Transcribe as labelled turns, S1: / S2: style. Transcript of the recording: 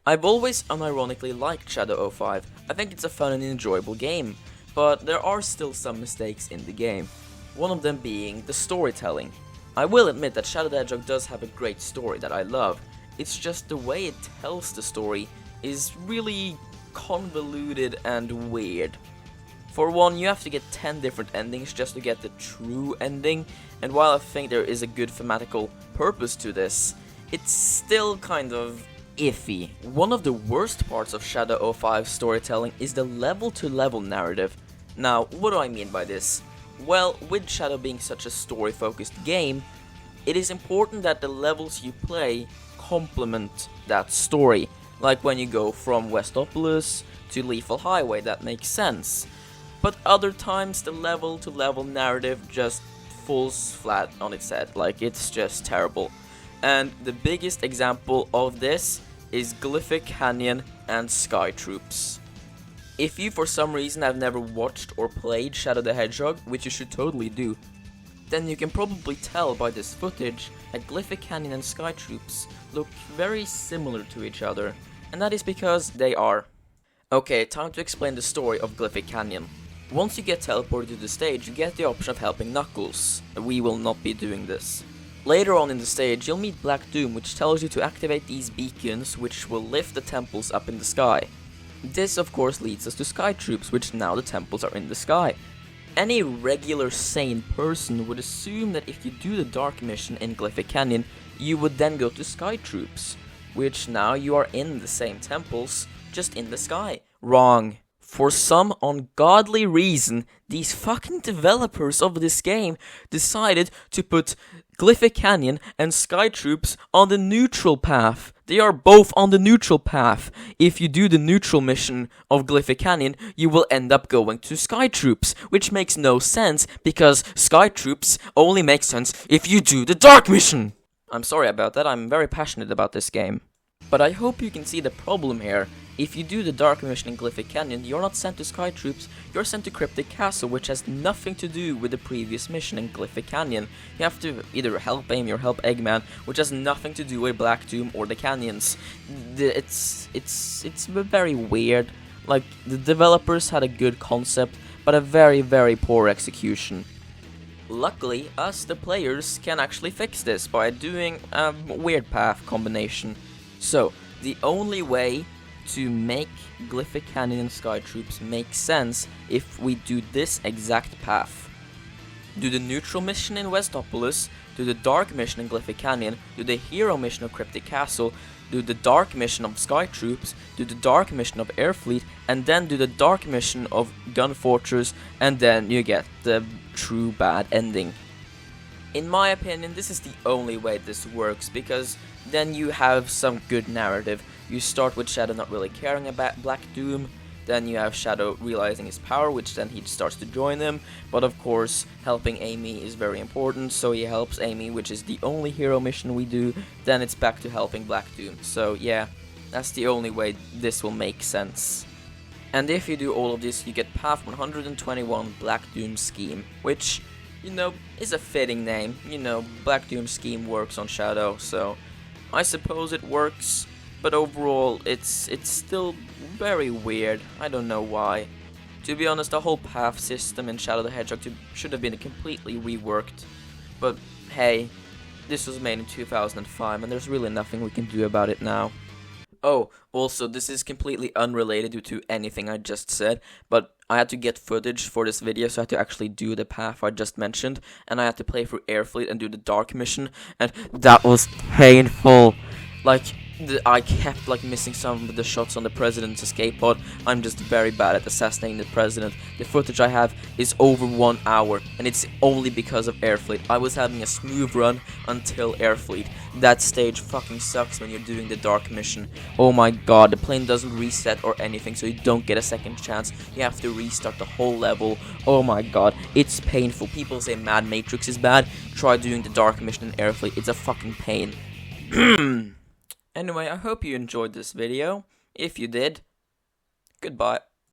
S1: I've always unironically liked Shadow 05. I think it's a fun and enjoyable game, but there are still some mistakes in the game. One of them being the storytelling. I will admit that Shadow the Hedgehog does have a great story that I love. It's just the way it tells the story is really convoluted and weird. For one, you have to get 10 different endings just to get the true ending, and while I think there is a good thematical purpose to this, it's still kind of iffy. One of the worst parts of Shadow 05's storytelling is the level-to-level narrative. Now, what do I mean by this? Well, with Shadow being such a story-focused game, it is important that the levels you play complement that story. Like when you go from Westopolis to Lethal Highway, that makes sense. But other times the level-to-level narrative just falls flat on its head, like it's just terrible. And the biggest example of this is Glyphic Canyon and Sky Troops. If you for some reason have never watched or played Shadow the Hedgehog, which you should totally do, then you can probably tell by this footage that Glyphic Canyon and Sky Troops look very similar to each other, and that is because they are. Okay, time to explain the story of Glyphic Canyon. Once you get teleported to the stage, you get the option of helping Knuckles. We will not be doing this. Later on in the stage, you'll meet Black Doom, which tells you to activate these beacons, which will lift the temples up in the sky. This of course leads us to Sky Troops, which now the temples are in the sky. Any regular sane person would assume that if you do the Dark Mission in Glyphic Canyon, you would then go to Sky Troops, which now you are in the same temples, just in the sky. Wrong. For some ungodly reason, these fucking developers of this game decided to put Glyphic Canyon and Sky Troops on the neutral path. They are both on the neutral path. If you do the neutral mission of Glyphic Canyon, you will end up going to Sky Troops, which makes no sense because Sky Troops only makes sense if you do the Dark Mission. I'm sorry about that, I'm very passionate about this game. But I hope you can see the problem here. If you do the Dark Mission in Glyphic Canyon, you're not sent to Sky Troops, you're sent to Cryptic Castle, which has nothing to do with the previous mission in Glyphic Canyon. You have to either help Amy or help Eggman, which has nothing to do with Black Doom or the canyons. It's very weird. Like, the developers had a good concept, but a very, very poor execution. Luckily, us, the players, can actually fix this by doing a weird path combination. So, the only way to make Glyphic Canyon and Sky Troops make sense if we do this exact path. Do the neutral mission in Westopolis, do the dark mission in Glyphic Canyon, do the hero mission of Cryptic Castle, do the dark mission of Sky Troops, do the dark mission of Airfleet, and then do the dark mission of Gun Fortress, and then you get the true bad ending. In my opinion, this is the only way this works, because then you have some good narrative. You start with Shadow not really caring about Black Doom, then you have Shadow realizing his power, which then he starts to join him, but of course, helping Amy is very important, so he helps Amy, which is the only hero mission we do, then it's back to helping Black Doom. So yeah, that's the only way this will make sense. And if you do all of this, you get Path 121 Black Doom Scheme, which, you know, is a fitting name. You know, Black Doom Scheme works on Shadow, so I suppose it works, but overall, it's still very weird. I don't know why. To be honest, the whole path system in Shadow the Hedgehog should have been completely reworked, but hey, this was made in 2005, and there's really nothing we can do about it now. Oh, also, this is completely unrelated to anything I just said, but I had to get footage for this video, so I had to actually do the path I just mentioned, and I had to play through Airfleet and do the Dark Mission, and that was painful. Like, I kept missing some of the shots on the president's escape pod. I'm just very bad at assassinating the president. The footage I have is over 1 hour, and it's only because of Airfleet. I was having a smooth run until Airfleet. That stage fucking sucks when you're doing the Dark Mission. Oh my god, the plane doesn't reset or anything, so you don't get a second chance. You have to restart the whole level. Oh my god, it's painful. People say Mad Matrix is bad. Try doing the Dark Mission in Airfleet. It's a fucking pain. Anyway, I hope you enjoyed this video. If you did, goodbye.